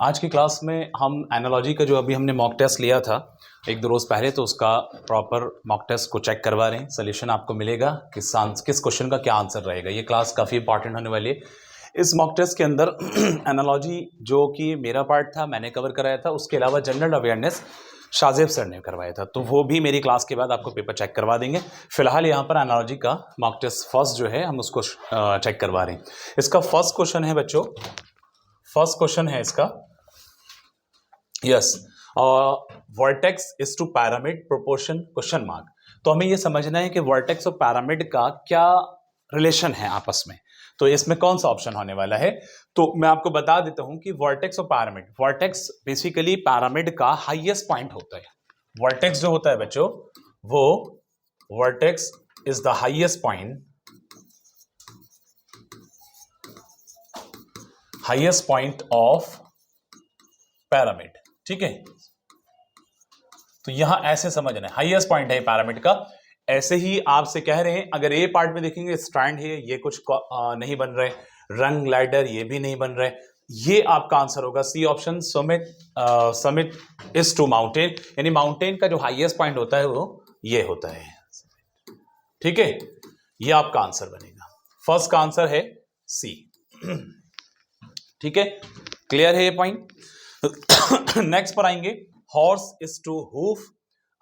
आज की क्लास में हम एनालॉजी का जो अभी हमने मॉक टेस्ट लिया था एक दो रोज़ पहले, तो उसका प्रॉपर मॉक टेस्ट को चेक करवा रहे हैं। सोल्यूशन आपको मिलेगा किस क्वेश्चन का क्या आंसर रहेगा। ये क्लास काफ़ी इंपॉर्टेंट होने वाली है। इस मॉक टेस्ट के अंदर एनालॉजी जो कि मेरा पार्ट था, मैंने कवर कराया था, उसके अलावा जनरल अवेयरनेस शाजेब सर ने करवाया था, तो वो भी मेरी क्लास के बाद आपको पेपर चेक करवा देंगे। फिलहाल यहाँ पर एनालॉजी का मॉक टेस्ट फर्स्ट जो है हम उसको चेक करवा रहे हैं। इसका फर्स्ट क्वेश्चन है बच्चों, फर्स्ट क्वेश्चन है इसका, yes, vertex is to pyramid proportion question mark. तो हमें ये समझना है कि वर्टेक्स और पैरामिड का क्या रिलेशन है आपस में। तो इसमें कौन सा ऑप्शन होने वाला है, तो मैं आपको बता देता हूं कि वर्टेक्स और पैरामिड, वर्टेक्स बेसिकली पैरामिड का हाईएस्ट पॉइंट होता है। वर्टेक्स जो होता है बच्चों, वो vertex is the highest point, highest point of pyramid. ठीक है, तो यहां ऐसे समझना है, हाईएस्ट पॉइंट है पैरामिड का। ऐसे ही आपसे कह रहे हैं, अगर ए पार्ट में देखेंगे स्ट्रैंड है, ये कुछ नहीं बन रहे, रंग ग्लाइडर ये भी नहीं बन रहे, ये आपका आंसर होगा C option. Summit is to mountain, यानी माउंटेन का जो हाईएस्ट पॉइंट होता है वो ये होता है। ठीक है, ये आपका आंसर बनेगा। फर्स्ट का आंसर है सी। ठीक है, क्लियर है ये पॉइंट। नेक्स्ट पर आएंगे, हॉर्स इज टू हूफ।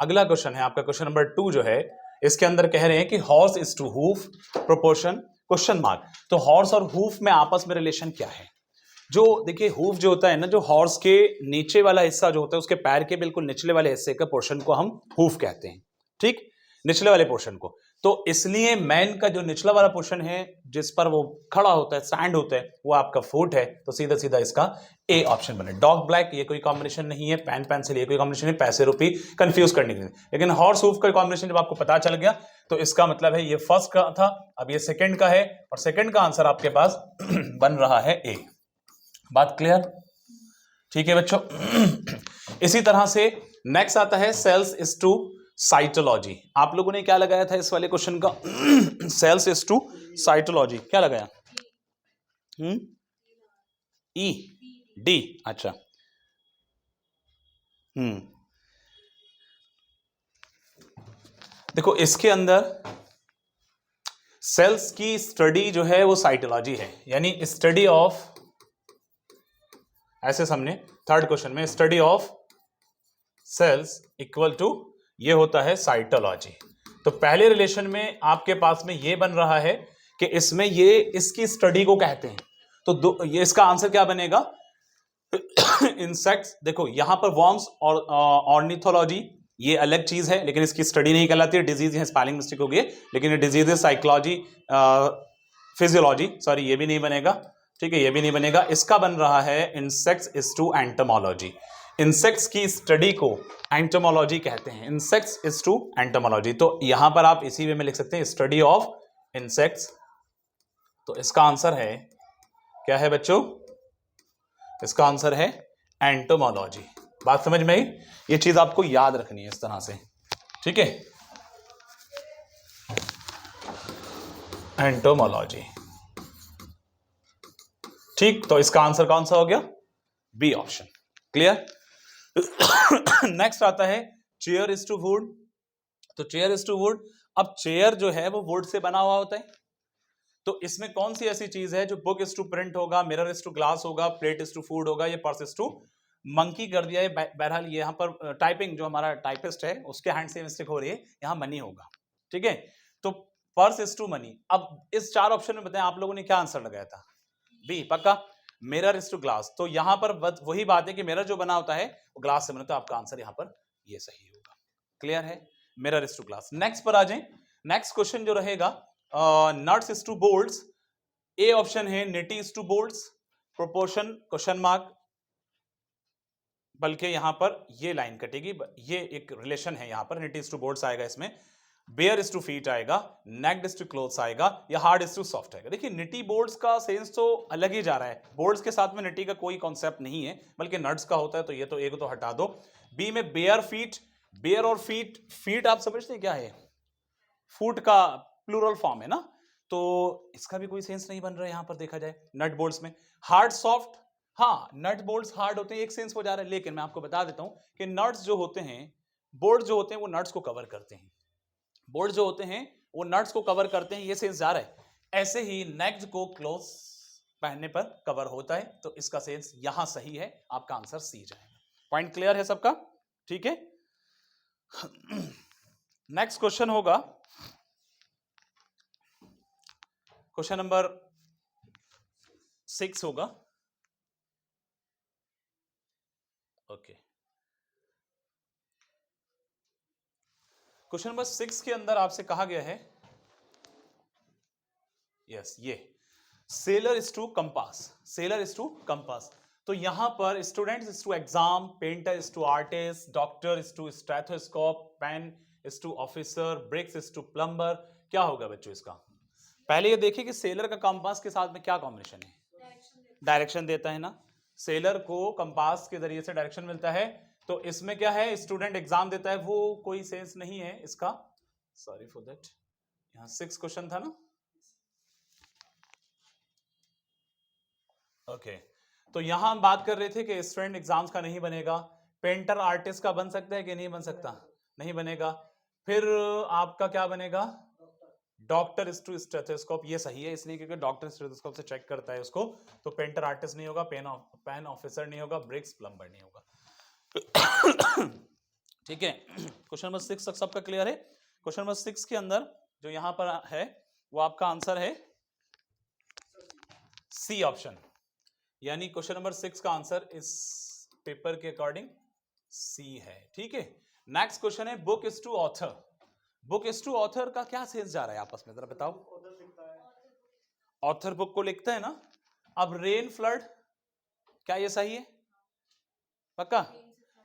अगला क्वेश्चन है आपका क्वेश्चन नंबर 2 जो है, इसके अंदर कह रहे हैं कि horse is to hoof proportion question mark. तो हॉर्स और हूफ में आपस में रिलेशन क्या है। जो देखिए हूफ जो होता है ना, जो हॉर्स के नीचे वाला हिस्सा जो होता है, उसके पैर के बिल्कुल निचले वाले हिस्से का पोर्शन को हम हूफ कहते हैं। ठीक, निचले वाले पोर्शन को। तो इसलिए मैन का जो निचला वाला पोर्शन है जिस पर वो खड़ा होता है, स्टैंड होता है, वो आपका फुट है। तो सीधा सीधा इसका ए ऑप्शन बने। डॉग ब्लैक ये कोई कॉम्बिनेशन नहीं है, पेन पेंसिल ये कोई कॉम्बिनेशन है, पैसे रुपी कंफ्यूज करने के लिए। लेकिन हॉर्स हूफ का कॉम्बिनेशन जब आपको पता चल गया तो इसका मतलब है ये फर्स्ट का था, अब ये सेकंड का है, और सेकंड का आंसर आपके पास बन रहा है ए। बात क्लियर? ठीक है बच्चों। इसी तरह से नेक्स्ट आता है सेल्स इज टू साइटोलॉजी। आप लोगों ने क्या लगाया था इस वाले क्वेश्चन का? सेल्स इज टू साइटोलॉजी क्या लगाया? ई डी, अच्छा। देखो इसके अंदर सेल्स की स्टडी जो है वो साइटोलॉजी है, यानी स्टडी ऑफ, ऐसे समझे थर्ड क्वेश्चन में study of cells equal to ये होता है साइटोलॉजी। तो पहले रिलेशन में आपके पास में ये बन रहा है कि इसमें ये इसकी स्टडी को कहते हैं। तो ये इसका आंसर क्या बनेगा? इंसेक्ट्स। देखो यहां पर वर्म्स और ऑर्निथोलॉजी ये अलग चीज है, लेकिन इसकी स्टडी नहीं कहलाती है। डिजीज है, स्पेलिंग मिस्टेक हो गई, लेकिन ये डिजीज है साइकोलॉजी, फिजियोलॉजी, सॉरी ये भी नहीं बनेगा। ठीक है, ये भी नहीं बनेगा। इसका बन रहा है insects is to entomology. Insects की स्टडी को एंटोमोलॉजी कहते हैं। Insects is to entomology. तो यहां पर आप इसी वे में लिख सकते हैं स्टडी ऑफ इंसेक्ट्स। तो इसका आंसर है क्या है बच्चों? इसका आंसर है एंटोमोलॉजी। बात समझ में आई? ये चीज आपको याद रखनी है इस तरह से। ठीक है, एंटोमोलॉजी। ठीक, तो इसका आंसर कौन सा हो गया? B option. क्लियर? नेक्स्ट आता है चेयर इज टू वुड। तो चेयर इज टू वुड, अब चेयर जो है वो वुड से बना हुआ होता है। तो इसमें कौन सी ऐसी चीज है जो बुक इज टू प्रिंट होगा, मिरर इज टू ग्लास होगा, प्लेट इज टू फूड होगा, ये पर्स इज टू मंकी कर दिया है। बहरहाल ये यहाँ पर टाइपिंग जो हमारा टाइपिस्ट है उसके हैंड से मिस्टेक हो रही है, यहाँ मनी होगा। ठीक है, तो पर्स इज टू मनी। अब इस चार ऑप्शन में बताएं आप लोगों ने क्या आंसर लगाया था? बी पक्का। मिरर इज टू ग्लास, तो यहां पर वही बात है कि मिरर जो बना होता है वो ग्लास से बना, तो आपका आंसर यहां पर ये सही होगा। क्लियर है? Mirror is to glass. Next पर आ जाएं। नेक्स्ट क्वेश्चन जो रहेगा, nuts is to bolts. A option है निटी is to bolts proportion question mark, बल्कि यहां पर ये लाइन कटेगी, ये एक रिलेशन है यहां पर। निटी इज टू बोल्ट्स आएगा इसमें, बेयर इज टू फीट आएगा, नेक्ड इज टू क्लोथ्स आएगा, या हार्ड इज टू सॉफ्ट आएगा। देखिए निटी बोर्ड्स का सेंस तो अलग ही जा रहा है। बोर्ड्स के साथ में निटी का कोई कॉन्सेप्ट नहीं है, बल्कि नट्स का होता है, तो ये तो एक तो हटा दो। बी में बेयर फीट, बेयर और फीट, फीट आप समझते हैं क्या है? फुट का प्लूरल फॉर्म है ना, तो इसका भी कोई सेंस नहीं बन रहा है यहां पर देखा जाए नट बोल्ट्स में। हार्ड सॉफ्ट, हाँ, नट बोल्ट्स हार्ड होते हैं, एक सेंस हो जा रहा है, लेकिन मैं आपको बता देता हूं कि नट्स जो होते हैं, बोल्ट जो होते हैं वो नट्स को कवर करते हैं, बोल्ट जो होते हैं वो नट्स को कवर करते हैं, ये सेंस जा रहा है। ऐसे ही नेक्ड को क्लोज पहनने पर कवर होता है, तो इसका सेंस यहां सही है, आपका आंसर सी जाएगा। पॉइंट क्लियर है सबका? ठीक है। नेक्स्ट क्वेश्चन होगा क्वेश्चन नंबर 6 होगा। ओके, क्वेश्चन नंबर 6 के अंदर आपसे कहा गया है, यस, ये sailor is to compass, sailor is to compass. तो यहां पर student is to exam, painter is to artist, doctor is to stethoscope, pen is to officer, bricks is to plumber. क्या होगा बच्चों इसका? पहले ये देखिए कि सेलर का कंपास के साथ में क्या कॉम्बिनेशन है, डायरेक्शन देता है ना, सेलर को कंपास के जरिए से डायरेक्शन मिलता है। तो इसमें क्या है, स्टूडेंट एग्जाम देता है, वो कोई सेंस नहीं है इसका, सॉरी फॉर दैट। यहां 6 क्वेश्चन था ना, ओके। तो यहां हम बात कर रहे थे कि स्टूडेंट एग्जाम्स का नहीं बनेगा, पेंटर आर्टिस्ट का बन सकता है कि नहीं बन सकता? नहीं बनेगा। फिर आपका क्या बनेगा? डॉक्टर इज टू स्टेथोस्कोप, ये सही है इसलिए क्योंकि डॉक्टर स्टेथोस्कोप से चेक करता है उसको, तो पेंटर आर्टिस्ट नहीं होगा, पेन ऑफिसर नहीं होगा, ब्रिक्स प्लम्बर नहीं होगा। ठीक है, क्वेश्चन नंबर 6 तक सबका क्लियर है? क्वेश्चन नंबर 6 के अंदर जो यहां पर है वो आपका आंसर है सी ऑप्शन, यानी क्वेश्चन नंबर 6 का आंसर इस पेपर के अकॉर्डिंग सी है। ठीक है, नेक्स्ट क्वेश्चन है book is to author. Book is to author का क्या सेंस जा रहा है आपस में, जरा बताओ। ऑथर बुक को लिखता है ना। अब रेन फ्लड, क्या ये सही है? पक्का?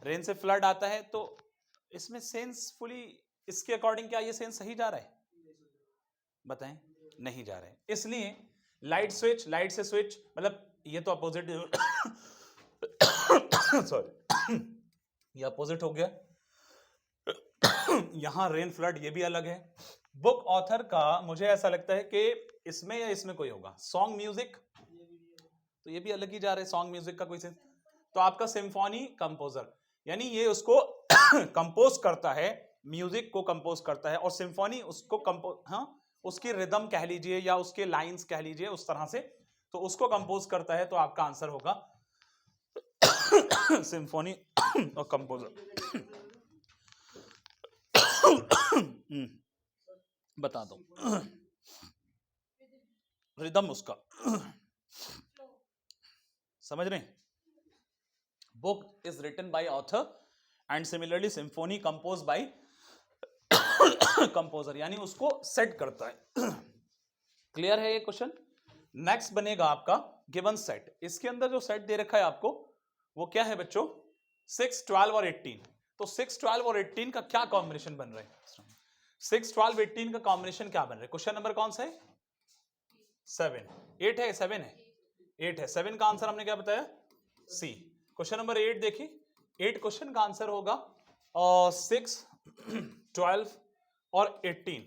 रेन से फ्लड आता है, तो इसमें सेंस फुली इसके अकॉर्डिंग क्या ये सेंस सही जा रहा है? बताएं, नहीं जा रहा है। इसलिए लाइट स्विच, लाइट से स्विच, मतलब ये तो अपोजिट सॉरी ये अपोजिट हो गया। यहां रेन फ्लड, ये भी अलग है। बुक ऑथर का मुझे ऐसा लगता है कि इसमें या इसमें कोई होगा। सॉन्ग म्यूजिक, तो ये भी अलग ही जा रहा है, सॉन्ग म्यूजिक का कोई सेंस। तो आपका सिम्फोनी कंपोजर, यानी ये उसको कंपोज करता है, म्यूजिक को कंपोज करता है, और सिम्फोनी उसको कंपोज, हाँ, उसकी रिदम कह लीजिए या उसके लाइंस कह लीजिए, उस तरह से तो उसको कंपोज करता है। तो आपका आंसर होगा सिम्फोनी और कंपोजर। बता दो रिदम उसका, समझ रहे हैं? Book is written by author and similarly symphony compose by composer, यानी उसको सेट करता है। क्लियर है ये क्वेश्चन? नेक्स्ट बनेगा आपका गिवन सेट। इसके अंदर जो सेट दे रखा है आपको वो क्या है बच्चों? 6, 12 और 18। तो 6, 12 और 18 का क्या कॉम्बिनेशन बन रहा है? 6, 12, 18 का कॉम्बिनेशन क्या बन रहा है? क्वेश्चन नंबर कौन सा है? 7, 8 है, 7 है, 8 है। 7 का आंसर हमने क्या बताया? सी। क्वेश्चन नंबर 8 देखिए, 8 क्वेश्चन का आंसर होगा 6, 12 और 18।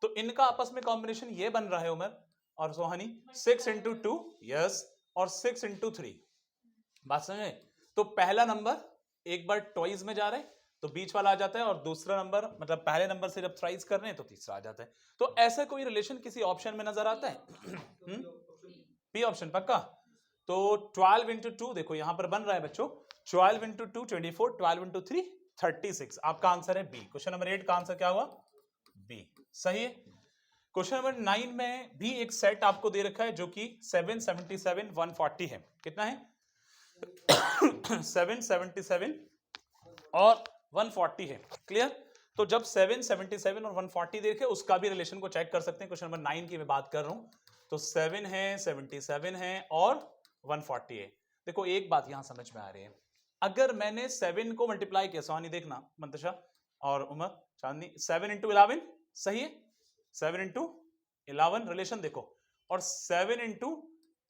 तो इनका आपस में कॉम्बिनेशन ये बन रहा है उमर और सोहानी, 6 इंटू 2, यस, और 6 इंटू 3। बात समझे? तो पहला नंबर एक बार ट्वाइस में जा रहा है तो बीच वाला आ जाता है, और दूसरा नंबर मतलब पहले नंबर से जब थ्राइस कर रहे हैं तो तीसरा आ जाता है। तो ऐसा कोई रिलेशन किसी ऑप्शन में नजर आता है? बी ऑप्शन पक्का? तो 12 इंटू 2 देखो यहां पर बन रहा है बच्चों, 12 इंटू 2 24, 12 इंटू 3 36। आपका आंसर है बी। क्वेश्चन नंबर 8 का आंसर क्या हुआ? बी, सही है। क्वेश्चन नंबर 9 में भी एक सेट आपको दे रखा है जो कि 7, 77, 140 है। कितना है? 7, 77 और 140 है। क्लियर? तो जब 7, 77 और 140 देखे उसका भी रिलेशन को चेक कर सकते हैं। क्वेश्चन नंबर 9 की मैं बात कर रहा हूं। तो 7 है, 77 है और 140 है। देखो एक बात यहां समझ में आ रही है, अगर मैंने 7 को मल्टीप्लाई किया, सोहानी देखना, मंतशा और उमर, चांदनी, 7 इंटू 11, सही है? 7 इंटू 11 रिलेशन देखो, और 7 इंटू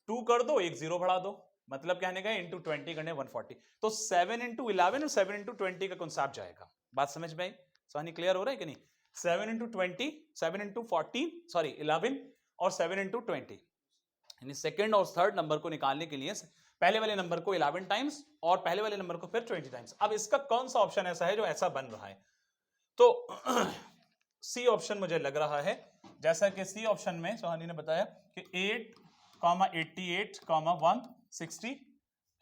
2 कर दो, एक जीरो बढ़ा दो, मतलब कहने का इंटू 20 करने 140। तो 7 इंटू 11 और 7 इंटू 20 का कॉन्सेप्ट जाएगा। बात समझ में आई? सोहानी क्लियर हो रहा है कि नहीं? 7 इंटू 20, 7 इंटू 14, सॉरी 11 और 7 इंटू 20, यानी सेकेंड और थर्ड नंबर को निकालने के लिए पहले वाले नंबर को 11 टाइम्स और पहले वाले नंबर को फिर 20 टाइम्स। अब इसका कौन सा ऑप्शन ऐसा है जो ऐसा बन रहा है? तो सी ऑप्शन मुझे लग रहा है, जैसा कि सी ऑप्शन में सोहानी ने बताया कि 8, 88, 160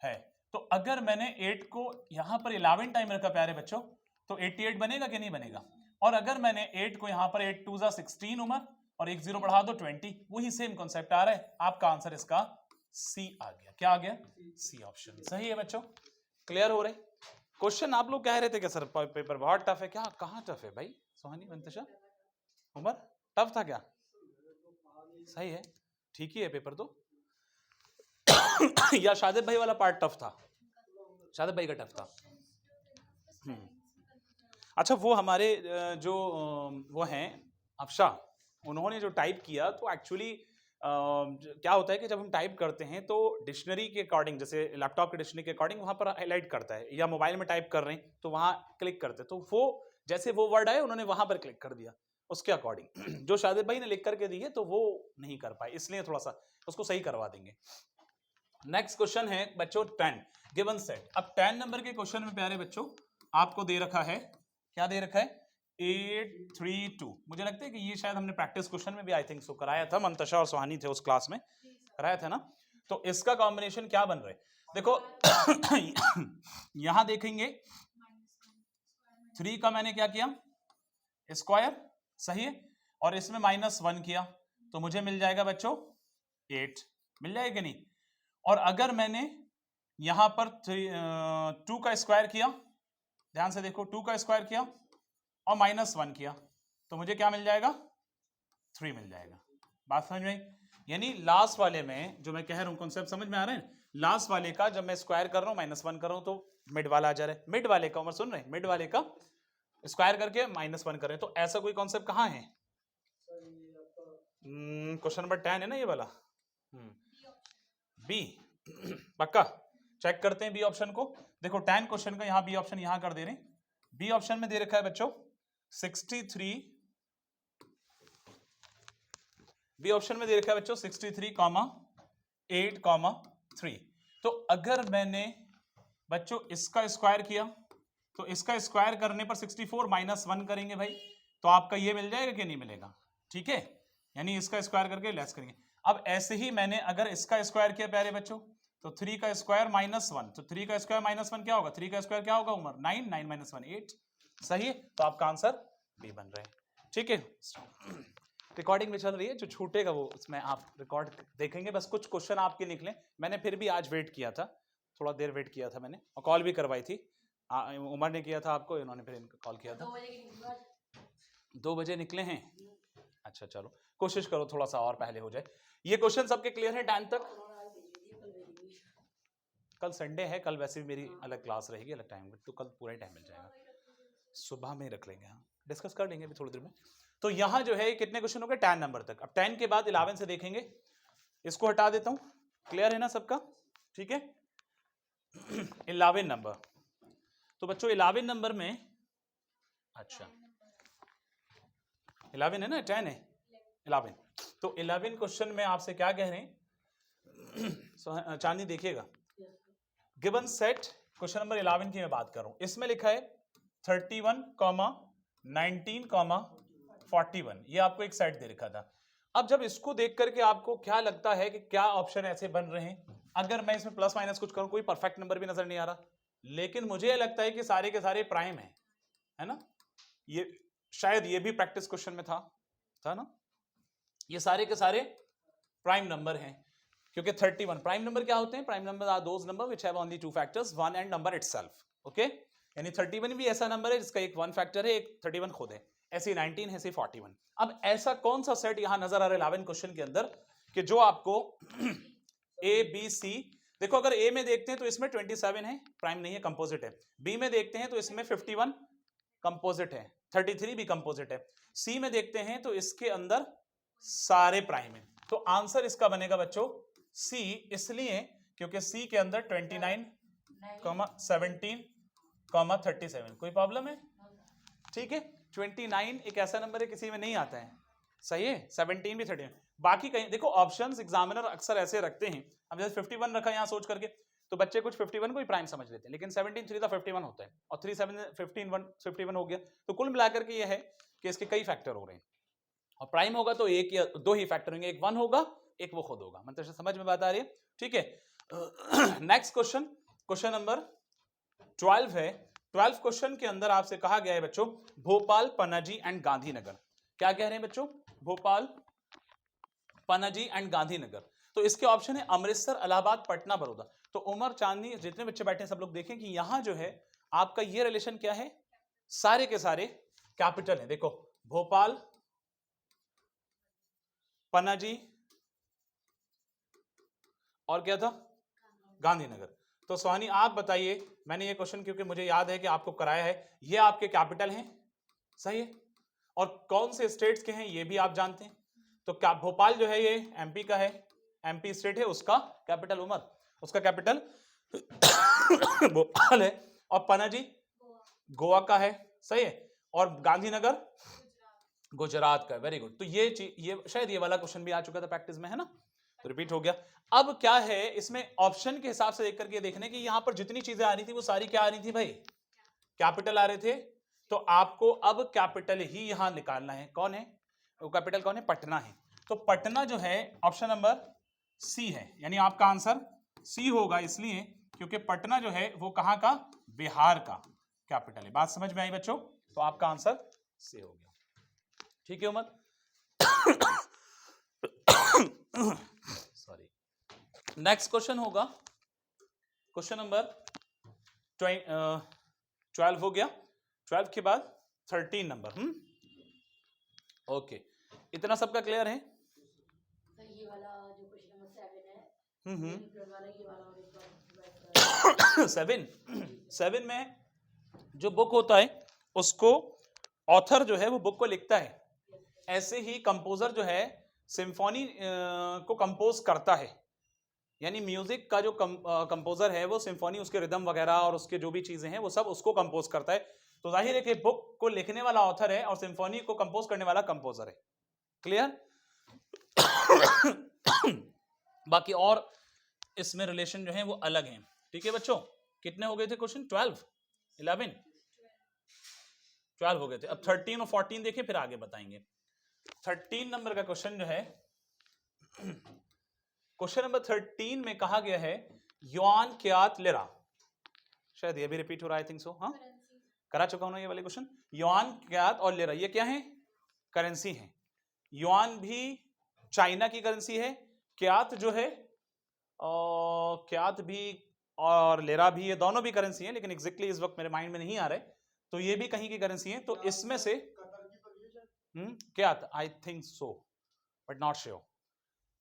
है। तो अगर मैंने 8 को यहां पर 11 टाइम रखा प्यारे बच्चों, तो 88 बनेगा कि नहीं बनेगा? और अगर मैंने 8 को यहां पर 8 2 जा 16 उमर और एक 0 बढ़ा दो 20, वही सेम कॉन्सेप्ट आ रहा है। आपका आंसर इसका सी आ गया। क्या आ गया? सी ऑप्शन सही है बच्चों। क्लियर हो रहे? क्वेश्चन आप लोग कह रहे थे कि सर पेपर बहुत टफ है, क्या कहाँ टफ है भाई? सोहानी, मंतशा, उमर, टफ था क्या? सही है, ठीक ही है पेपर तो। या शादिब भाई वाला पार्ट टफ था? शादिब भाई का टफ था। अच्छा, वो हमारे जो वो हैं अफशा, उन्होंने जो टाइप किया, तो एक्चुअली क्या होता है कि जब हम टाइप करते हैं तो डिक्शनरी के अकॉर्डिंग, जैसे लैपटॉप के डिक्शनरी के अकॉर्डिंग वहां पर हाईलाइट करता है, या मोबाइल में टाइप कर रहे हैं तो वहां क्लिक करते हैं, तो वो जैसे वो वर्ड आए उन्होंने वहां पर क्लिक कर दिया उसके अकॉर्डिंग। जो शादिब भाई ने लिख करके दी है तो वो नहीं कर पाए, इसलिए थोड़ा सा उसको सही करवा देंगे। नेक्स्ट क्वेश्चन है बच्चों 10 गिवन सेट। अब 10 नंबर के क्वेश्चन में प्यारे बच्चों आपको दे रखा है, क्या दे रखा है? 832। मुझे लगता है कि ये शायद हमने प्रैक्टिस क्वेश्चन में भी आई थिंक सो कराया था, मंतशा और सुहानी थे उस क्लास में, कराया था ना? तो इसका कॉम्बिनेशन क्या बन रहा है देखो। यहां देखेंगे 3 का मैंने क्या किया? स्क्वायर, सही है, और इसमें -1 किया तो मुझे मिल जाएगा बच्चों 8, मिल जाएगा कि नहीं? और अगर मैंने यहां पर 2 का स्क्वायर किया, ध्यान से देखो, 2 का स्क्वायर किया और -1 किया तो मुझे क्या मिल जाएगा? 3 मिल जाएगा। बात समझ में? यानी लास्ट वाले में जो मैं कह रहा हूं कॉन्सेप्ट समझ में आ रहा है? लास्ट वाले का जब मैं स्क्वायर कर रहा हूं, -1 कर रहा हूं, तो मिड वाला आ जा रहा है। मिड वाले का, उमर सुन रहे हैं, मिड वाले का स्क्वायर करके -1 करें, तो ऐसा कोई कॉन्सेप्ट कहां है? क्वेश्चन नंबर 10 है ना ये वाला? बी। पक्का चेक करते हैं बी ऑप्शन को। देखो 10 क्वेश्चन का यहां बी ऑप्शन यहां कर दे रहे हैं। बी ऑप्शन में दे रखा है बच्चों 63, बी ऑप्शन में दे रखा है बच्चों 63,8,3। तो अगर मैंने बच्चों इसका स्क्वायर किया तो इसका स्क्वायर करने पर 64 -1 करेंगे भाई, तो आपका ये मिल जाएगा कि नहीं मिलेगा? ठीक है, यानी इसका स्क्वायर करके लेस करेंगे। अब ऐसे ही मैंने अगर इसका स्क्वायर किया प्यारे बच्चों, तो 3 का स्क्वायर -1, तो 3 का स्क्वायर -1 क्या होगा? 3 का स्क्वायर क्या होगा उमर? 9, 9 - 1 8। सही है, तो आपका आंसर बी बन रहा है। ठीक है, रिकॉर्डिंग में चल रही है, जो छूटेगा वो उसमें आप रिकॉर्ड देखेंगे। बस कुछ क्वेश्चन आपके निकले, मैंने फिर भी आज वेट किया था, थोड़ा देर वेट किया था मैंने, और कॉल भी करवाई थी। उमर ने किया था आपको, इन्होंने फिर इनको कॉल किया था। 2 बजे निकले हैं? अच्छा चलो, कोशिश करो थोड़ा सा और पहले हो जाए। ये क्वेश्चन सबके क्लियर है 10 तक? कल संडे है, कल वैसे भी मेरी अलग क्लास रहेगी, अलग टाइम, तो कल पूरा टाइम मिल जाएगा, सुबह में रख लेंगे, हाँ डिस्कस कर लेंगे अभी थोड़ी देर में। तो यहां जो है कितने क्वेश्चन हो गए? 10 नंबर तक। अब 10 के बाद 11 से देखेंगे, इसको हटा देता हूं। क्लियर है ना सबका? ठीक है, 11 नंबर। तो बच्चों 11 नंबर में, अच्छा 11 है ना, 10 है 11। तो 11 क्वेश्चन में आपसे क्या कह रहे हैं? चांदी देखिएगा, गिवन सेट क्वेश्चन नंबर 11 की मैं बात कर रहा हूं। इसमें लिखा है 31, 19, 41। ये आपको एक सेट दे रखा था। अब जब इसको देख करके आपको क्या लगता है कि क्या ऑप्शन ऐसे बन रहे हैं? अगर मैं इसमें प्लस माइनस कुछ करूं, कोई परफेक्ट नंबर भी नजर नहीं आ रहा, लेकिन मुझे लगता है कि सारे के सारे प्राइम है ना? ये शायद ये भी प्रैक्टिस क्वेश्चन में था ना? ये सारे के सारे प्राइम नंबर हैं, क्योंकि 31 प्राइम नंबर क्या होते हैं? Prime number are those number which have only 2 factors, 1 and number itself. Okay, यानी 31 भी ऐसा नंबर है जिसका एक 1 फैक्टर है, एक 31 खुद है। ऐसे 19 है, ऐसे 41। अब ऐसा कौन सा सेट यहां नजर आ रहा है 11 क्वेश्चन के अंदर कि जो आपको ए बी सी, देखो अगर ए में देखते हैं तो इसमें 27 है, प्राइम नहीं है, कंपोजिट है। बी में देखते हैं तो इसमें 51 कंपोजिट है, 33 भी कंपोजिट है। सी में देखते हैं तो इसके अंदर सारे प्राइम है। तो आंसर इसका बनेगा बच्चों सी, इसलिए क्योंकि सी के अंदर 29, 17, 37। कोई प्रॉब्लम है? ठीक है, 29 एक ऐसा नंबर है किसी में नहीं आता है, सही है, 17 भी 30। बाकी कहीं देखो ऑप्शंस एग्जामिनर अक्सर ऐसे रखते हैं, अब जैसे 51 रखा यहां सोच करके, तो बच्चे कुछ 51 को ही प्राइम समझ लेते हैं, लेकिन 17 3 51 होता है और 3 7 51 हो गया। तो कुल मिलाकर के ये है कि इसके कई फैक्टर हो रहे हैं और प्राइम होगा तो एक या दो ही फैक्टर होंगे, एक 1 होगा एक वो खुद होगा। मतलब समझ में बात आ रही है? ठीक है। नेक्स्ट क्वेश्चन, क्वेश्चन नंबर 12 है। 12 क्वेश्चन के अंदर आपसे कहा गया है बच्चों भोपाल, पनाजी एंड गांधीनगर। क्या कह रहे हैं बच्चों? भोपाल, पनाजी एंड गांधीनगर। तो इसके ऑप्शन है अमृतसर, इलाहाबाद, पटना, बड़ौदा। तो उमर, चांदनी, जितने बच्चे बैठे हैं सब लोग देखें कि यहां जो है आपका ये रिलेशन क्या है, सारे के सारे कैपिटल है। देखो भोपाल, पनाजी और क्या था, गांधीनगर। तो सोहानी आप बताइए, मैंने ये क्वेश्चन क्योंकि मुझे याद है कि आपको कराया है, ये आपके कैपिटल हैं, सही है? और कौन से स्टेट्स के हैं ये भी आप जानते हैं। तो क्या भोपाल जो है ये एमपी का है, एमपी स्टेट है, उसका कैपिटल उमर, उसका कैपिटल भोपाल है। और पनाजी गोवा का है, सही है। और गांधीनगर गुजरात का। Very good. तो ये शायद ये वाला क्वेश्चन भी आ चुका था प्रैक्टिस में, है ना, तो रिपीट हो गया। अब क्या है इसमें ऑप्शन के हिसाब से देख करके देखने की यहां पर जितनी चीजें आ रही थी वो सारी क्या आ रही थी भाई, कैपिटल आ रहे थे। तो आपको अब कैपिटल ही यहां निकालना है। कौन है वो कैपिटल? कौन है? पटना है। तो पटना जो है ऑप्शन नंबर सी है, यानी आपका आंसर सी होगा, इसलिए क्योंकि पटना जो है वो कहां का, बिहार का कैपिटल है। बात समझ में आई बच्चों? तो आपका आंसर सी हो गया। ठीक है उमर? सॉरी। नेक्स्ट क्वेश्चन होगा क्वेश्चन नंबर 12 हो गया। 12 के बाद 13 नंबर। ओके, इतना सबका क्लियर है? ये वाला जो क्वेश्चन नंबर 7 है, सेवन में जो बुक होता है उसको ऑथर जो है वो बुक को लिखता है, ऐसे ही कंपोजर जो है सिम्फनी को कंपोज करता है। यानी म्यूजिक का जो कंपोजर है वो सिम्फनी, उसके रिदम वगैरह और उसके जो भी चीजें हैं वो सब उसको कंपोज करता है। तो जाहिर है कि बुक को लिखने वाला ऑथर है और सिम्फनी को कंपोज करने वाला कंपोजर है। क्लियर? बाकी और इसमें रिलेशन जो है वो अलग हैं। ठीक है बच्चों? कितने हो गए थे क्वेश्चन? 12 11 12 हो गए थे। अब 13 और 14 देखें फिर आगे बताएंगे। 13 नंबर का क्वेश्चन जो है, क्वेश्चन नंबर 13 में कहा गया है युआन, क्यात, लिरा। शायद ये भी रिपीट हो रहा है, आई थिंक सो। हाँ, करा चुका हूं ना ये वाले क्वेश्चन। युआन, क्यात और लिरा ये क्या है? करेंसी है। युआन भी चाइना की करेंसी है, क्यात जो है क्यात भी और लिरा भी, ये दोनों भी करेंसी है, लेकिन एग्जैक्टली इस वक्त मेरे माइंड में नहीं आ रहे। तो ये भी कहीं की करेंसी है। तो इसमें से क्यात I think so but not sure.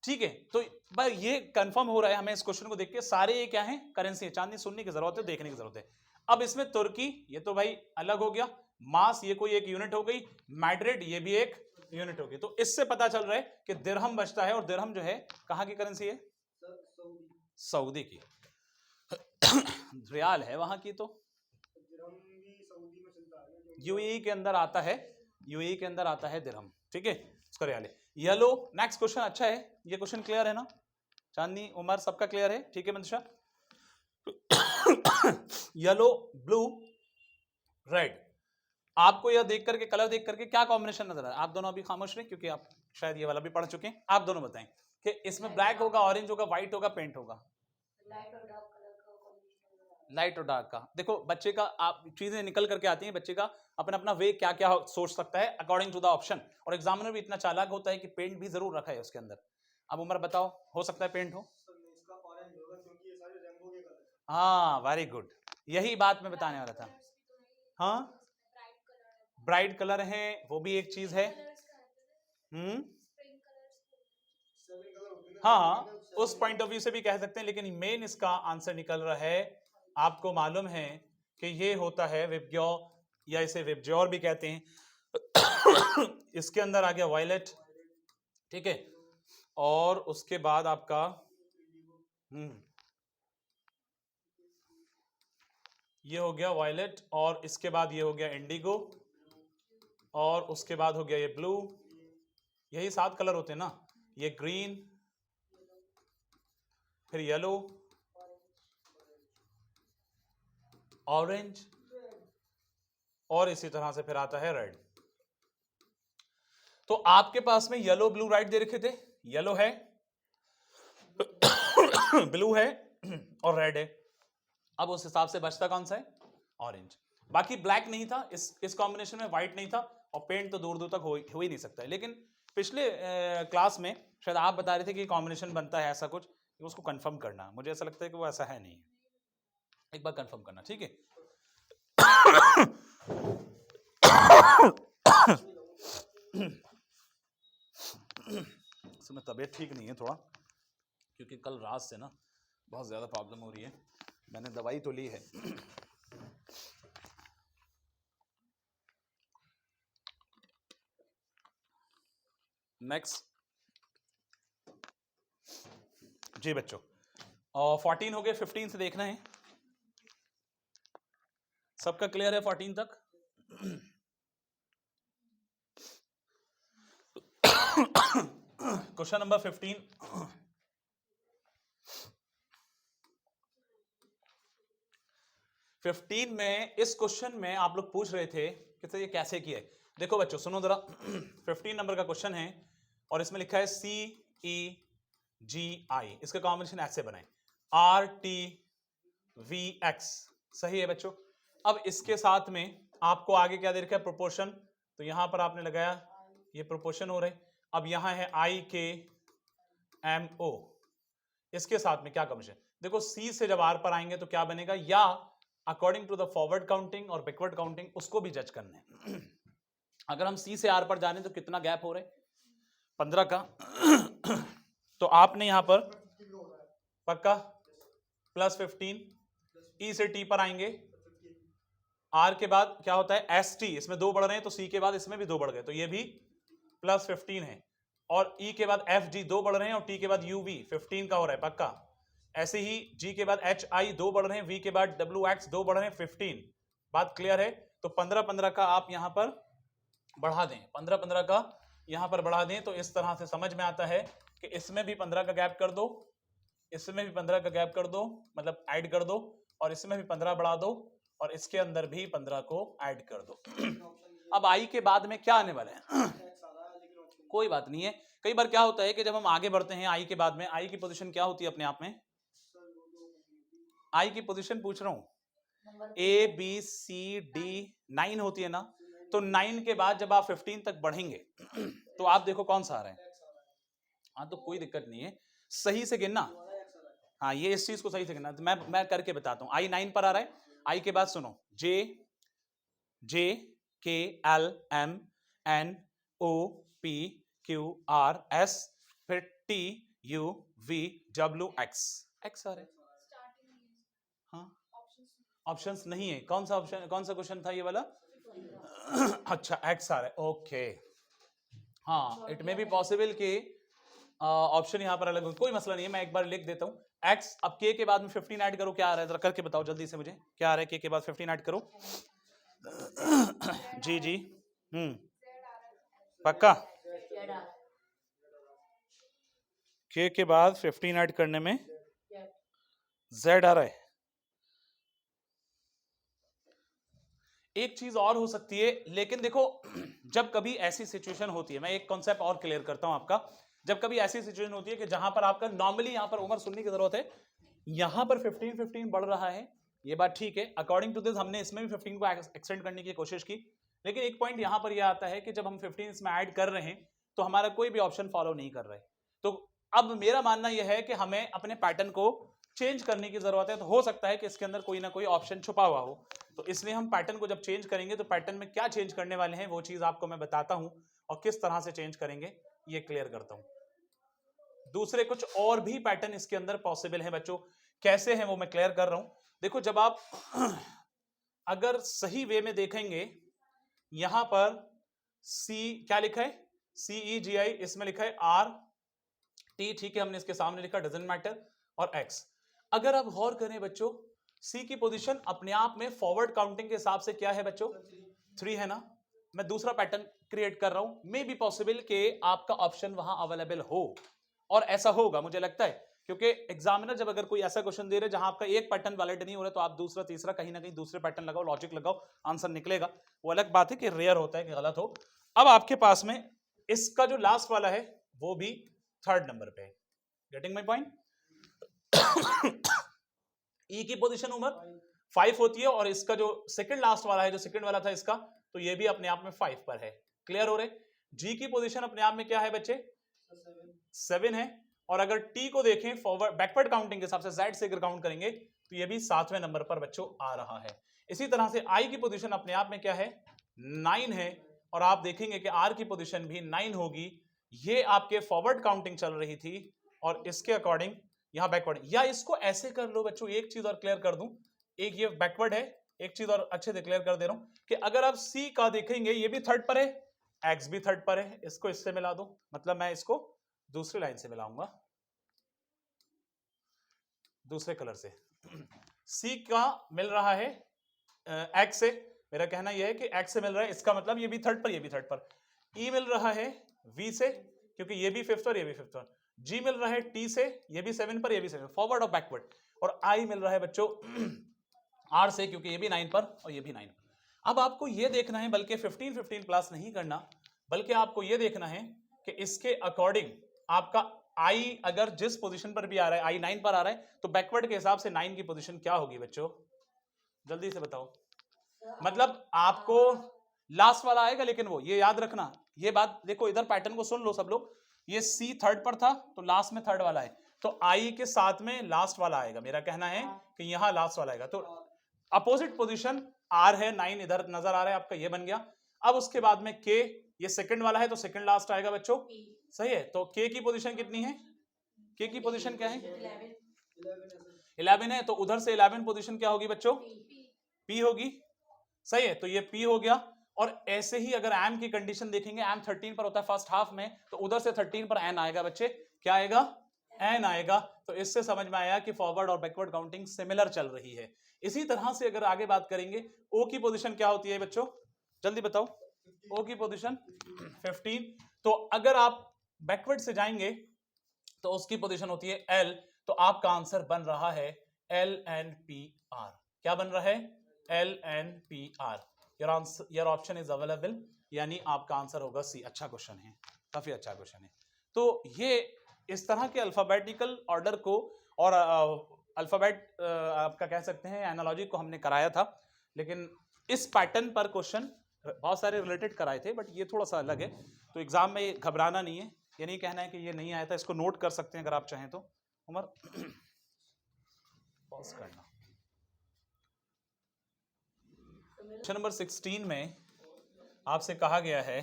ठीक है, तो भाई ये कंफर्म हो रहा है हमें इस क्वेश्चन को देख के, सारे ये क्या है? करेंसी है। चांदनी सुनने की जरूरत है, देखने की जरूरत है। अब इसमें तुर्की ये तो भाई अलग हो गया, मास ये कोई एक यूनिट हो गई, मैड्रिड ये भी एक यूनिट होगी। तो इससे पता चल रहा है कि दिरहम बचता है, और दिरहम जो है कहां की करेंसी है? सऊदी की। रियाल है वहां की, तो यूएई के अंदर आता है, यूएई के अंदर आता है दिरहम। ठीक है, उसका रियाल है। येलो, नेक्स्ट क्वेश्चन अच्छा है, ये क्वेश्चन क्लियर है ना? चांदनी, उमर, सबका क्लियर है? ठीक है मंतशा। Yellow, blue, red. आपको यह देख करके, कलर देख करके क्या कॉम्बिनेशन नजर आ रहा है? आप दोनों अभी खामोश रहे क्योंकि आप शायद ये वाला भी पढ़ चुके हैं। आप दोनों बताएं कि इसमें ब्लैक होगा, ऑरेंज होगा, व्हाइट होगा, पेंट होगा? लाइट और डार्क का देखो बच्चे का, आप चीजें निकल करके आती हैं, बच्चे का अपना अपना वे क्या क्या सोच सकता है अकॉर्डिंग टू द ऑप्शन। और एग्जामिनर भी इतना चालाक होता है कि पेंट भी जरूर रखा है उसके अंदर। अब उमर बताओ, हो सकता है पेंट हो? हाँ, वेरी गुड, यही बात मैं बताने वाला था। हाँ, ब्राइट कलर है, वो भी एक चीज है। हाँ, उस पॉइंट ऑफ व्यू से भी कह सकते हैं, लेकिन मेन इसका आंसर निकल रहा है, आपको मालूम है कि ये होता है विबग्यो, या इसे विबज्योर भी कहते हैं। इसके अंदर आ गया वायलेट, ठीक है, और उसके बाद आपका ये हो गया वायलेट, और इसके बाद ये हो गया इंडिगो, और उसके बाद हो गया ये ब्लू। यही 7 कलर होते हैं ना, ये ग्रीन, फिर येलो, ऑरेंज, और इसी तरह से फिर आता है रेड। तो आपके पास में येलो ब्लू राइट दे रखे थे, येलो है ब्लू है और रेड है। अब उस हिसाब से बचता कौन सा है? ऑरेंज। बाकी ब्लैक नहीं था, इस कॉम्बिनेशन में व्हाइट नहीं था, और पेंट तो दूर दूर तक हो ही नहीं सकता है। लेकिन पिछले क्लास में शायद आप बता रहे थे कि कॉम्बिनेशन बनता है ऐसा कुछ, उसको कंफर्म करना। मुझे ऐसा लगता है कि वो ऐसा है नहीं, एक बार कंफर्म करना, ठीक है। इसमें तबीयत ठीक नहीं है थोड़ा, क्योंकि कल रात से ना बहुत ज्यादा प्रॉब्लम हो रही है। मैंने दवाई तो ली है। नेक्स्ट जी बच्चों, और 14 हो गए, 15 से देखना है। सबका क्लियर है 14 तक? Question number 15। में इस क्वेश्चन में आप लोग पूछ रहे थे कि ये कैसे किया है। देखो बच्चों सुनो जरा, 15 नंबर का क्वेश्चन है और इसमें लिखा है CEGI, इसका कॉम्बिनेशन ऐसे बनाए RTVX, सही है बच्चों। अब इसके साथ में आपको आगे क्या दे रखा है? प्रोपोर्शन। तो यहां पर आपने लगाया, ये प्रोपोर्शन हो रहे। अब यहां है IKMO, इसके साथ में क्या कॉम्बिनेशन? देखो C से जब R पर आएंगे तो क्या बनेगा, या according to the forward counting और बैकवर्ड काउंटिंग, उसको भी जज करना है। अगर हम C से R पर जाने तो कितना गैप हो रहा है? 15 का। तो आपने यहां पर पक्का +15, E से T पर आएंगे, R के बाद क्या होता है? ST, इसमें 2 बढ़ रहे हैं तो C के बाद इसमें भी 2 बढ़ गए, तो ये भी +15 है। और E के बाद FG 2 बढ़ रहे हैं और T के बाद UV 15 का हो रहा है पक्का। ऐसे ही G के बाद HI 2 बढ़ रहे हैं, V के बाद WX 2 बढ़ रहे हैं, 15। बात क्लियर है? तो 15-15 का आप यहां पर बढ़ा दें, 15-15 का यहां पर बढ़ा दें, तो इस तरह से समझ में आता है कि इसमें भी 15 का गैप कर दो, इसमें भी 15 का गैप कर दो, मतलब ऐड कर दो, और इसमें भी 15 बढ़ा दो, और इसके अंदर भी 15 को ऐड कर दो। अब आई के बाद में क्या आने वाले हैं? कोई बात नहीं है। कई बार क्या होता है कि जब हम आगे बढ़ते हैं आई के बाद में, आई की पोजीशन क्या होती है अपने आप में? आई की पोजीशन पूछ रहा हूं, ABCD 9 होती है ना। तो 9 के बाद जब आप 15 तक बढ़ेंगे तो आप देखो कौन सा आ रहा है। हाँ तो कोई दिक्कत नहीं है, सही से गिनना। हाँ ये इस चीज को सही से गिनना, तो मैं करके बताता हूँ। आई 9 पर आ रहा है। आई के बाद सुनो, JKLMNOPQRS, फिर TUVWX, एक्स आ रहा है। हाँ ऑप्शंस नहीं है। कौन सा ऑप्शन, कौन सा क्वेश्चन था ये वाला? अच्छा एक्स आ रहा है, ओके। हाँ इट मे बी पॉसिबल कि ऑप्शन यहाँ पर अलग हो, कोई मसला नहीं है, मैं एक बार लिख देता हूँ। एक्स, अब के के बाद में 15 ऐड करो, क्या आ रहा है जरा करके बताओ जल्दी से मुझे, क्या आ रहा है के बाद 15 ऐड करो। जी जी पक्का, के बाद 15 ऐड करने में जेड आ रहा है। एक चीज और हो सकती है, लेकिन देखो जब कभी ऐसी सिचुएशन होती है, मैं एक कॉन्सेप्ट और क्लियर करता हूं आपका। जब कभी ऐसी सिचुएशन होती है कि जहां पर आपका नॉर्मली, यहां पर उम्र सुनने की जरूरत है, यहां पर 15 बढ़ रहा है, ये बात ठीक है। अकॉर्डिंग टू दिस हमने इसमें भी 15 को एक्सटेंड करने की कोशिश की, लेकिन एक पॉइंट यहां पर यह आता है कि जब हम 15 इसमें ऐड कर रहे हैं तो हमारा कोई भी ऑप्शन फॉलो नहीं कर रहे। तो अब मेरा मानना यह है कि हमें अपने पैटर्न को चेंज करने की जरूरत है। तो हो सकता है कि इसके अंदर कोई ना कोई ऑप्शन छुपा हुआ हो, तो इसलिए हम पैटर्न को जब चेंज करेंगे तो पैटर्न में क्या चेंज करने वाले हैं वो चीज आपको मैं बताता हूं, और किस तरह से चेंज करेंगे ये क्लियर करता हूं। दूसरे कुछ और भी पैटर्न इसके अंदर पॉसिबल है बच्चों, कैसे हैं वो मैं क्लियर कर रहा हूं। देखो जब आप अगर सही वे में देखेंगे, यहां पर सी क्या लिखा है, CEGI, इसमें लिखा है RT, ठीक है, हमने इसके सामने लिखा डजंट मैटर, और X। अगर आप गौर करें बच्चों, सी की पोजीशन अपने आप में फॉरवर्ड काउंटिंग के हिसाब से क्या है बच्चों? 3 है ना। मैं दूसरा पैटर्न क्रिएट कर रहा हूं, मे बी पॉसिबल कि आपका ऑप्शन वहां अवेलेबल हो, और ऐसा होगा मुझे लगता है क्योंकि एग्जामिनर जब अगर कोई ऐसा क्वेश्चन दे रहे जहां आपका एक पैटर्न वैलिड नहीं हो रहा तो आप दूसरा तीसरा कहीं ना कहीं दूसरे पैटर्न लगाओ, लॉजिक लगाओ, आंसर निकलेगा। वो अलग बात है कि रेयर होता है कि गलत हो। अब आपके पास में इसका जो लास्ट वाला है वो भी थर्ड नंबर पे है। Getting my point? ई की पोजीशन उमर 5 होती है और इसका जो सेकंड लास्ट वाला है, जो सेकंड वाला था इसका, तो ये भी अपने आप में 5 पर है। क्लियर हो रहे? जी की पोजीशन अपने आप में क्या है बच्चे? 7 है। और अगर टी को देखें फॉरवर्ड बैकवर्ड काउंटिंग के हिसाब से जेड से अगर काउंट करेंगे तो ये भी 7वें नंबर पर बच्चों आ रहा है। इसी तरह से आई की पोजीशन अपने आप में क्या है? 9 है। और आप देखेंगे कि आर की पोजीशन भी 9 होगी। ये आपके फॉरवर्ड काउंटिंग चल रही थी और इसके अकॉर्डिंग यहां बैकवर्ड। या इसको ऐसे कर लो बच्चों, एक चीज और क्लियर कर दूं, एक ये बैकवर्ड है, एक चीज और अच्छे से क्लियर कर दे रहा हूं कि अगर आप सी का देखेंगे ये भी थर्ड पर है, एक्स भी थर्ड पर है, इसको इससे मिला दो, मतलब मैं इसको दूसरी लाइन से मिलाऊंगा दूसरे कलर से। सी का मिल रहा है एक्स से, मेरा कहना यह है कि एक्स से मिल रहा है, इसका मतलब ये भी थर्ड पर, ये भी थर्ड पर। ई मिल रहा है वी से, क्योंकि ये भी फिफ्थ पर, ये भी फिफ्थ पर। जी मिल रहा है टी से, ये भी 7 पर, ये भी 7, फॉरवर्ड और बैकवर्ड। और आई मिल रहा है बच्चों आर से, क्योंकि ये भी 9 पर और ये भी 9 पर। अब आपको ये देखना है, बल्कि 15 प्लस नहीं करना, बल्कि आपको ये देखना है कि इसके अकॉर्डिंग आपका आई अगर जिस पोजीशन पर भी आ रहा है, आई 9 पर आ रहा है, तो बैकवर्ड के हिसाब से 9 की पोजीशन क्या होगी बच्चों? जल्दी से बताओ। मतलब आपको लास्ट वाला आएगा, लेकिन वो ये याद रखना, ये बात देखो, इधर पैटर्न को सुन लो सब लोग। ये सी थर्ड पर था तो लास्ट में थर्ड वाला है, तो आई के साथ में लास्ट वाला आएगा। मेरा कहना है कि यहां लास्ट वाला आएगा, तो अपोजिट पोजीशन आर है, 9 इधर नजर आ रहा है आपका, ये बन गया। अब उसके बाद में के, ये सेकंड वाला है तो सेकंड लास्ट आएगा बच्चों, सही है। तो के की पोजीशन कितनी है? के की पोजीशन क्या है? 11 है। तो उधर से 11 पोजीशन क्या होगी बच्चों? पी होगी, सही है। तो ये पी हो गया। और ऐसे ही अगर एम की कंडीशन देखेंगे, एम 13 पर होता है फर्स्ट हाफ में, तो उधर से 13 पर एन आएगा बच्चे, क्या आएगा? एन आएगा। तो इससे समझ में आया कि फॉरवर्ड और बैकवर्ड काउंटिंग सिमिलर चल रही है। इसी तरह से अगर आगे बात करेंगे, ओ की पोजीशन क्या होती है बच्चों? जल्दी बताओ। ओ की पोजीशन 15। तो अगर आप बैकवर्ड से जाएंगे तो उसकी पोजीशन होती है एल। तो आपका आंसर बन रहा है एल एन पी आर। क्या बन रहा है? L N P R. Your option is available, यानी आपका आंसर होगा सी। अच्छा क्वेश्चन है, काफी अच्छा क्वेश्चन है। तो ये इस तरह के अल्फाबेटिकल ऑर्डर को और अल्फाबेट आपका कह सकते हैं एनालॉजी को हमने कराया था, लेकिन इस पैटर्न पर क्वेश्चन बहुत सारे रिलेटेड कराए थे, बट ये थोड़ा सा अलग है। तो एग्जाम में घबराना नहीं है, ये नहीं कहना है कि ये नहीं आया था, इसको नोट कर सकते हैं अगर आप चाहें तो। उमर पॉज करना। क्वेश्चन नंबर 16 में आपसे कहा गया है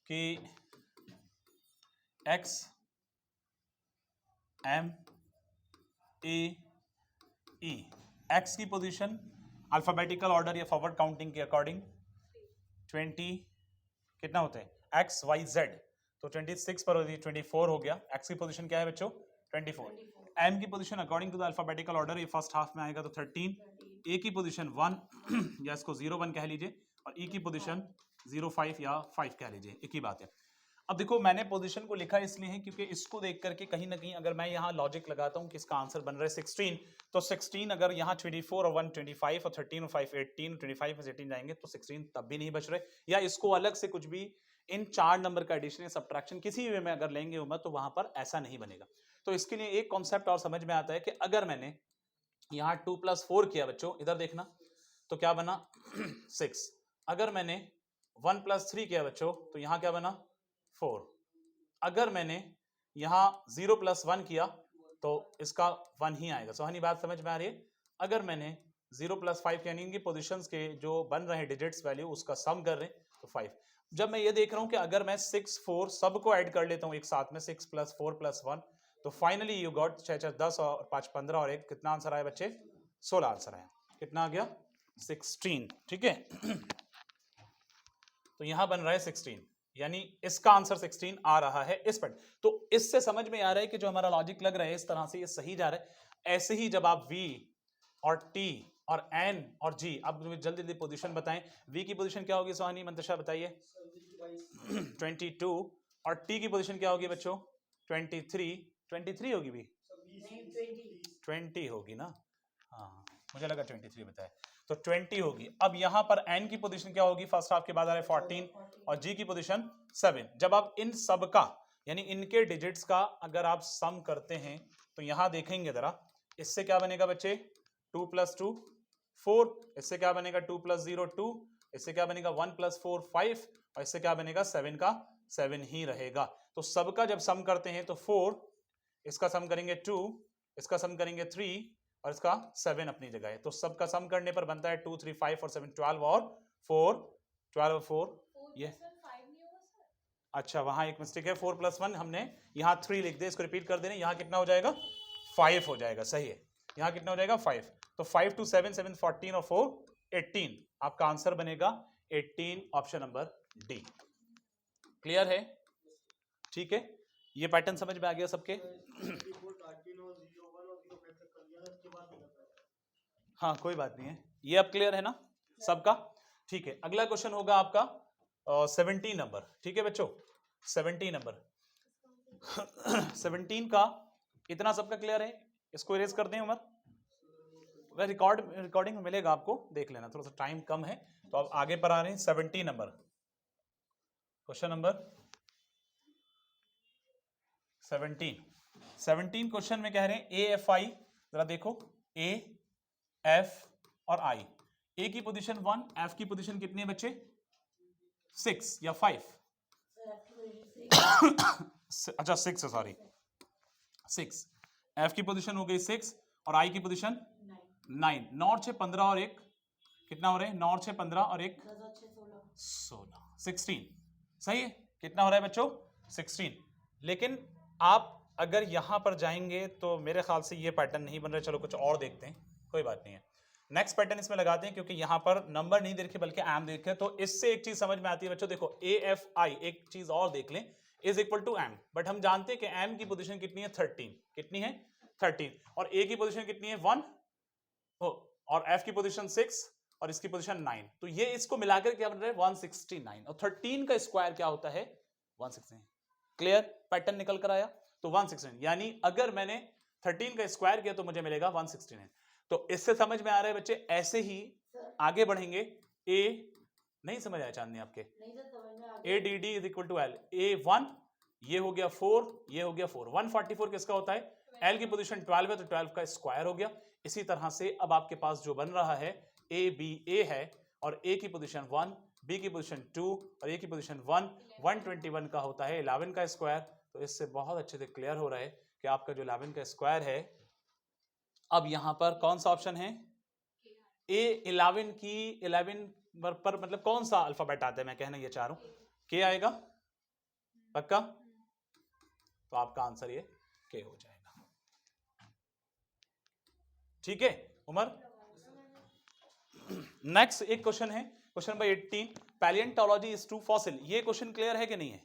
कि X M A E, X की पोजीशन अल्फाबेटिकल ऑर्डर या फॉरवर्ड काउंटिंग के अकॉर्डिंग 20 कितना होता है? एक्स वाई जेड, तो 26 पर होती है, 24 हो गया। एक्स की पोजीशन क्या है बच्चों? 24। एम की position according to the alphabetical order ये फर्स्ट हाफ में आएगा तो 13। ए की पोजीशन 1 या इसको 01 कह लीजिए, और ई की पोजीशन 05 या 5 कह लीजिए, एक ही बात है। अब देखो, मैंने पोजीशन को लिखा इसलिए है क्योंकि इसको देख करके कहीं ना कहीं अगर मैं यहाँ लॉजिक लगाता हूँ कि इसका आंसर बन रहा है 16, तो 16 अगर यहाँ 24 और 1 25 और 13 और 5 18, 25 और 18 जाएंगे तो 16 तब भी नहीं बच रहे। या इसको अलग से कुछ भी इन 4 नंबर का एडिशन या सब्ट्रैक्शन किसी वे में अगर लेंगे उम्र, तो वहां पर ऐसा नहीं बनेगा। तो इसके लिए एक कॉन्सेप्ट और समझ में आता है कि अगर मैंने यहाँ 2 + 4 किया बच्चों, इधर देखना, तो क्या बना? 6। अगर मैंने 1 + 3 किया बच्चों, तो यहाँ क्या बना? 4। अगर मैंने यहाँ 0 + 1 किया तो इसका 1 ही आएगा। सोहानी बात समझ में आ रही है? अगर मैंने 0 + 5 यानी इनकी पोजीशंस के जो बन रहे हैं डिजिट्स वैल्यू, उसका सम कर रहे हैं तो 5। जब मैं ये देख रहा हूं कि अगर मैं 6 4 सबको ऐड कर लेता हूं एक साथ में, 6 + 4 + 1, तो फाइनली यू गॉट 6 6 10 और 5 15 और 1 कितना आंसर आया बच्चे? 16 आंसर आया। कितना आ गया? 16। ठीक है। तो यहां बन रहा है 16, यानी इसका आंसर 16 आ रहा है इस पर। तो इससे समझ में आ रहा है कि जो हमारा लॉजिक लग रहा है इस तरह से ये सही जा रहा है। ऐसे ही जब आप V और T और N और G, अब जल्दी जल्दी पोजीशन बताएं। V की पोजीशन क्या होगी सोहानी, मंतशा बताइए? 22। और T की पोजीशन क्या होगी बच्चों? 23 होगी भी, नहीं 20 20 होगी ना, हाँ मुझे लगा 23 बताया, तो 20 होगी। अब यहाँ पर n की पोजीशन क्या होगी, फर्स्ट हाफ के बाद आ रहा है 14 और g की पोजीशन 7। जब आप इन सब का यानी इनके डिजिट्स का अगर आप सम करते हैं तो यहाँ देखेंगे जरा, इससे क्या बनेगा बच्चे, 2 + 2 4, इससे क्या बनेगा 2 + 0 2, इससे क्या बनेगा 1 + 4 5, और इससे क्या बनेगा 7 का 7 ही रहेगा। तो सबका जब सम करते हैं तो 4, इसका सम करेंगे 2, इसका सम करेंगे 3 और इसका 7 अपनी जगह है। तो सबका सम करने पर बनता है 2 3 5 और 7 12 और 4 12 और 4 ये, अच्छा वहां एक मिस्टेक है, 4 + 1 हमने यहाँ 3 लिख दे, इसको रिपीट कर देने, यहाँ कितना हो जाएगा 5 हो जाएगा, सही है, यहाँ कितना हो जाएगा 5। तो 5 2 7 7 14 और 4 18, आपका आंसर बनेगा 18, ऑप्शन नंबर डी। क्लियर है, ठीक है, ये पैटर्न समझ में आ गया सबके? हाँ कोई बात नहीं है, ये अब क्लियर है ना सबका, ठीक है। अगला क्वेश्चन होगा आपका 17 नंबर, ठीक है बच्चों, 17 नंबर 17 का इतना सबका क्लियर है, इसको इरेज कर दें उमर, रिकॉर्डिंग में मिलेगा आपको, देख लेना, थोड़ा सा टाइम कम है तो अब आगे पर आ रहे हैं 17 नंबर, क्वेश्चन नंबर 17 क्वेश्चन में कह रहे हैं ए एफ आई, जरा देखो ए एफ और आई, ए की पोजीशन 1, एफ की पोजीशन कितनी है बच्चे 6 या 5, अच्छा 6 है, सॉरी 6, एफ की पोजीशन हो गई 6 और आई की पोजीशन 9, 9 6 15 और 1 कितना हो रहे हैं, 9 6 15 और 1 16, 16 सही है, कितना हो रहा है बच्चों 16। लेकिन आप अगर यहां पर जाएंगे तो मेरे ख्याल से ये पैटर्न नहीं बन रहा, चलो कुछ और देखते हैं, कोई बात नहीं है, नेक्स्ट पैटर्न इसमें लगाते हैं, क्योंकि यहां पर नंबर नहीं दे रखे बल्कि एम दे रखे, तो इससे एक चीज समझ में आती है बच्चों, देखो ए एफ आई, एक चीज और देख लें, is equal to M, but हम जानते हैं कि एम की पोजीशन कितनी है 13, कितनी है 13, और ए की पोजीशन कितनी है 1 और एफ की पोजीशन 6 और इसकी पोजीशन 9, तो ये इसको मिलाकर क्या बन रहा है 169, और 13 का स्क्वायर क्या होता है 169, क्लियर, पैटर्न निकल कर आया, तो 169, यानी अगर मैंने 13 का स्क्वायर किया तो मुझे मिलेगा 169। तो इससे समझ में आ रहा है बच्चे, ऐसे ही आगे बढ़ेंगे, ए नहीं समझ आया चांदनी आपके, A D D is equal to L, A 1 ये हो गया 4, ये हो गया 4, 144 किसका होता है, एल की पोजीशन 12 है तो 12 का स्क्वायर हो गया। इसी तरह से अब आपके पास जो बन रहा है ए बी ए है, और ए की पोजीशन 1, बी की पोजीशन 2 और ए की पोजीशन 1, 121 का होता है 11 का स्क्वायर। तो इससे बहुत अच्छे से क्लियर हो रहा है कि आपका जो 11 का स्क्वायर है, अब यहां पर कौन सा ऑप्शन है, ए 11 की 11 पर मतलब कौन सा अल्फाबेट आता है, मैं कहना ये चाह रहा हूं के आएगा पक्का, तो आपका आंसर ये के हो जाएगा, ठीक है उमर। नेक्स्ट एक क्वेश्चन है, question number 18, palaeontology is to fossil, ये क्वेश्चन क्लियर है कि नहीं है,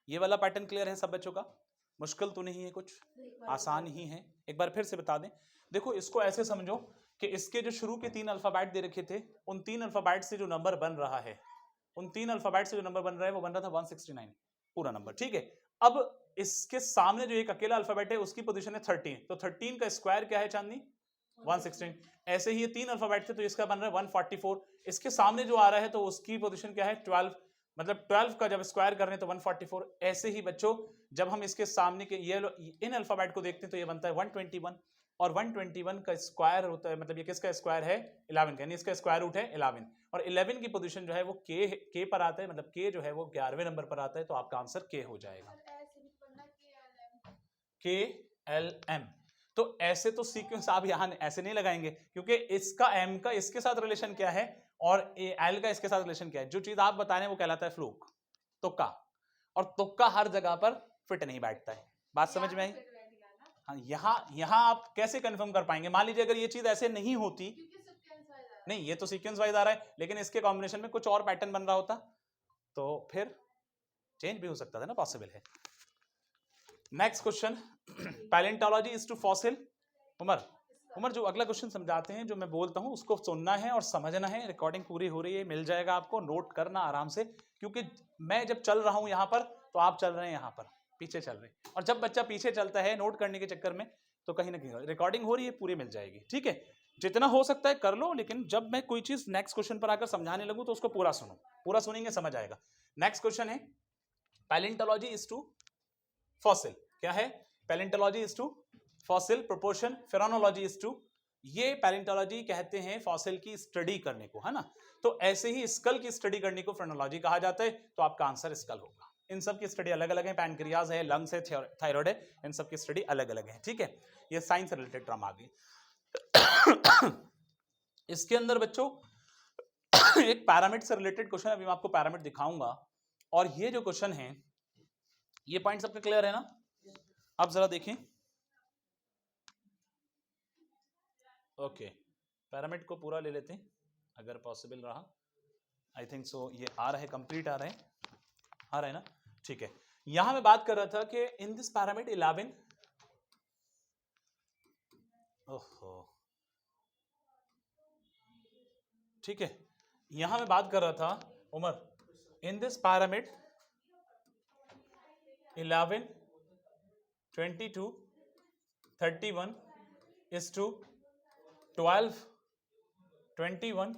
ये वाला पैटर्न क्लियर है सब बच्चों का, मुश्किल तो नहीं है कुछ, आसान ही है, एक बार फिर से बता दें। देखो इसको ऐसे समझो कि इसके जो शुरू के 3 अल्फाबेट दे रखे थे, उन 3 अल्फाबेट से जो नंबर बन रहा है, उन 3 अल्फाबेट से जो नंबर बन रहा है वो बन रहा था 169 पूरा नंबर, ठीक है। अब इसके सामने जो एक अकेला अल्फाबेट है उसकी पोजीशन है 13, तो 13 का स्क्वायर क्या है चांदनी 116, ऐसे ही ये 3 अल्फाबेट थे तो इसका बन रहा है 144, इसके सामने जो आ रहा है तो उसकी पोजीशन क्या है 12, मतलब 12 का जब स्क्वायर कर रहे हैं तो 144। ऐसे ही बच्चों जब हम इसके सामने के ये इन अल्फाबेट को देखते हैं तो ये बनता है 121, और 121 का स्क्वायर होता है, मतलब ये किसका स्क्वायर है 11 का, यानी इसका स्क्वायर रूट है 11, और 11 की पोजीशन जो है वो के पर आता है, मतलब के जो है वो 11वें नंबर पर आता है, तो आपका आंसर के हो जाएगा, के एल एम। तो ऐसे तो सीक्वेंस आप यहां ऐसे नहीं लगाएंगे, क्योंकि इसका एम का इसके साथ रिलेशन क्या है और एल का इसके साथ रिलेशन क्या है, जो चीज आप बता रहे हैं वो कहलाता है फ्लूक, तुक्का, और तुक्का हर जगह पर फिट नहीं बैठता है, बात समझ में आई। हाँ, यहाँ आप कैसे कंफर्म कर पाएंगे, मान लीजिए अगर ये चीज ऐसे नहीं होती, नहीं ये तो सीक्वेंस वाइज आ रहा है, लेकिन इसके कॉम्बिनेशन में कुछ और पैटर्न बन रहा होता तो फिर चेंज भी हो सकता था ना, पॉसिबल है। Next question, palaeontology is to fossil, Umar जो अगला क्वेश्चन समझाते हैं, जो मैं बोलता हूं उसको सुनना है और समझना है, रिकॉर्डिंग पूरी हो रही है, मिल जाएगा आपको, नोट करना आराम से, क्योंकि मैं जब चल रहा हूं यहां पर तो आप चल रहे हैं यहां पर, पीछे चल रहे हैं। और जब बच्चा पीछे चलता है नोट करने के चक्कर में तो कहीं ना कहीं रिकॉर्डिंग हो रही है, पूरी मिल जाएगी। ठीक है, जितना हो सकता है कर लो, लेकिन जब मैं कोई चीज नेक्स्ट क्वेश्चन पर आकर समझाने लगूं तो उसको पूरा सुनो, पूरा सुनेंगे समझ आएगा। नेक्स्ट क्वेश्चन है पैलेंटोलॉजी इज टू फॉसिल। क्या है? Palaeontology is to fossil proportion, फेरोनोलॉजी इज टू, ये पैलेंटोलॉजी कहते हैं फॉसिल की स्टडी करने को, है ना। तो ऐसे ही स्कल की स्टडी करने को फ्रेनोलॉजी कहा जाता है, तो आपका आंसर स्कल होगा। इन सब की स्टडी अलग अलग है, पैनक्रियाज है, लंग्स है, थायराइड है, इन सब की स्टडी अलग अलग है। ठीक है, ये साइंस रिलेटेड टर्म आ गई। इसके अंदर बच्चों एक पैरामिड से रिलेटेड क्वेश्चन, अभी मैं आपको पैरामिड दिखाऊंगा, और ये जो क्वेश्चन है ये पॉइंट सबके क्लियर है ना? अब जरा देखें, ओके पैरामिड को पूरा ले लेते हैं अगर पॉसिबल रहा। आई थिंक सो ये आ रहा है, कंप्लीट आ रहा है ना? ठीक है, यहां मैं बात कर रहा था कि इन दिस पैरामिड 11, ओहो ठीक है, यहां मैं बात कर रहा था Umar, in this pyramid 11, 22, 31 is to 12, 21,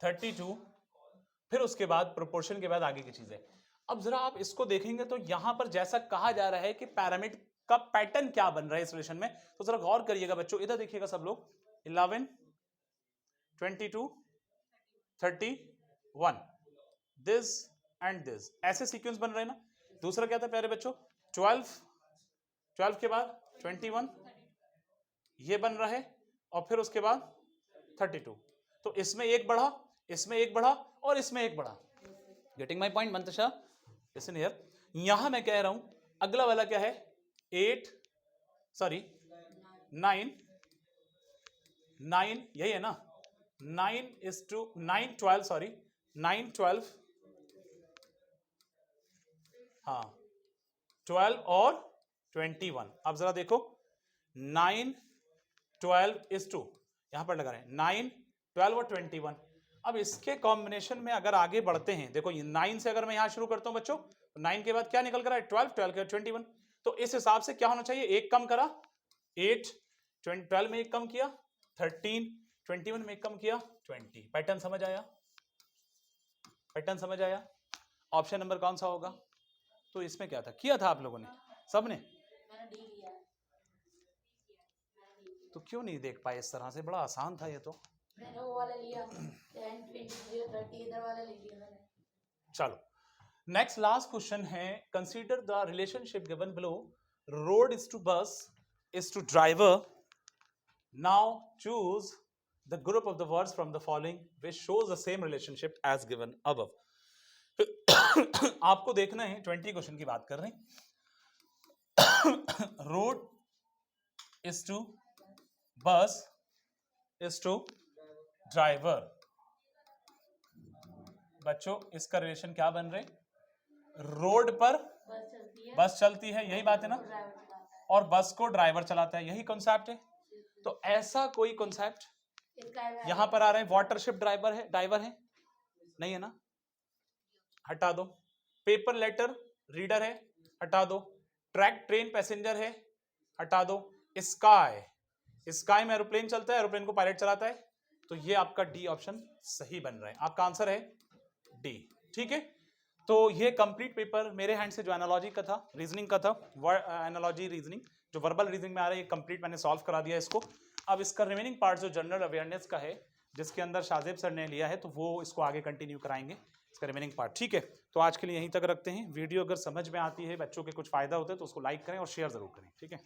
32, फिर उसके बाद प्रोपोर्शन के बाद आगे की चीजें। अब जरा आप इसको देखेंगे तो यहां पर जैसा कहा जा रहा है कि पैरामिड का पैटर्न क्या बन रहा है इस रिलेशन में, तो जरा गौर करिएगा बच्चों, इधर देखिएगा सब लोग, 11, 22, 31, दिस एंड दिस, ऐसे सीक्वेंस बन रहे हैं ना। दूसरा क्या था प्यारे बच्चों? 12 के बाद 21, ये बन रहा है, और फिर उसके बाद 32। तो इसमें एक बढ़ा, इसमें एक बढ़ा, और इसमें एक बढ़ा। Getting my point Mantasha? Listen here, यहां मैं कह रहा हूं अगला वाला क्या है? 9, यही है ना? 9, 12, हाँ 12 और 21। अब जरा देखो 9, 12 is to, यहां पर लगा रहे हैं 9, 12 और 21। अब इसके कॉम्बिनेशन में अगर आगे बढ़ते हैं, देखो 9 से अगर मैं यहां शुरू करता हूं बच्चों, तो 9 के बाद क्या निकल कर रहा है? 12, 12 के बाद 21। तो इस हिसाब से क्या होना चाहिए? एक कम करा, 8, 12 में एक कम किया, 13, 21 में एक कम किया, 20। पैटर्न समझ आया? पैटर्न समझ आया? ऑप्शन नंबर कौन सा होगा? तो इसमें क्या था, किया था आप लोगों ने सबने? मैंने डी लिया है। तो क्यों नहीं देख पाए इस तरह से? बड़ा आसान था ये तो। मैंने वो वाला लिया 10, 20, 30, इधर वाला ले लिया मैंने। चलो नेक्स्ट लास्ट क्वेश्चन है, consider the relationship given below, road is to bus is to driver, now choose the group of the words from the following which shows the same relationship as given above. आपको देखना है, 20 question की बात कर रहे हैं। Road is to bus is to driver. बच्चों इसका रिलेशन क्या बन रहे? रोड पर बस चलती है, यही बात है ना, ड्राइवर चलाता है और बस को ड्राइवर चलाता है, यही कॉन्सेप्ट है। तो ऐसा कोई कॉन्सेप्ट यहां पर आ रहा है, वाटरशिप ड्राइवर है, नहीं है ना, हटा दो। पेपर लेटर रीडर है, हटा दो। ट्रैक ट्रेन पैसेंजर है, हटा दो। स्काई में एरोप्लेन चलता है, एरोप्लेन को पायलट चलाता है। तो ये आपका डी ऑप्शन सही बन रहा है, आपका आंसर है डी। ठीक है, तो ये कंप्लीट पेपर मेरे हैंड से जो एनालॉजी का था, रीजनिंग का था, एनालॉजी रीजनिंग जो वर्बल रीजनिंग में आ रहा है, ये कंप्लीट मैंने सॉल्व करा दिया इसको। अब इसका रिमेनिंग पार्ट जो जनरल अवेयरनेस का है, जिसके अंदर शाहजेब सर ने लिया है, तो वो इसको आगे कंटिन्यू कराएंगे, इसका रिमेनिंग पार्ट। ठीक है, तो आज के लिए यहीं तक रखते हैं। वीडियो अगर समझ में आती है, बच्चों के कुछ फायदा होता है, तो उसको लाइक करें और शेयर जरूर करें। ठीक है।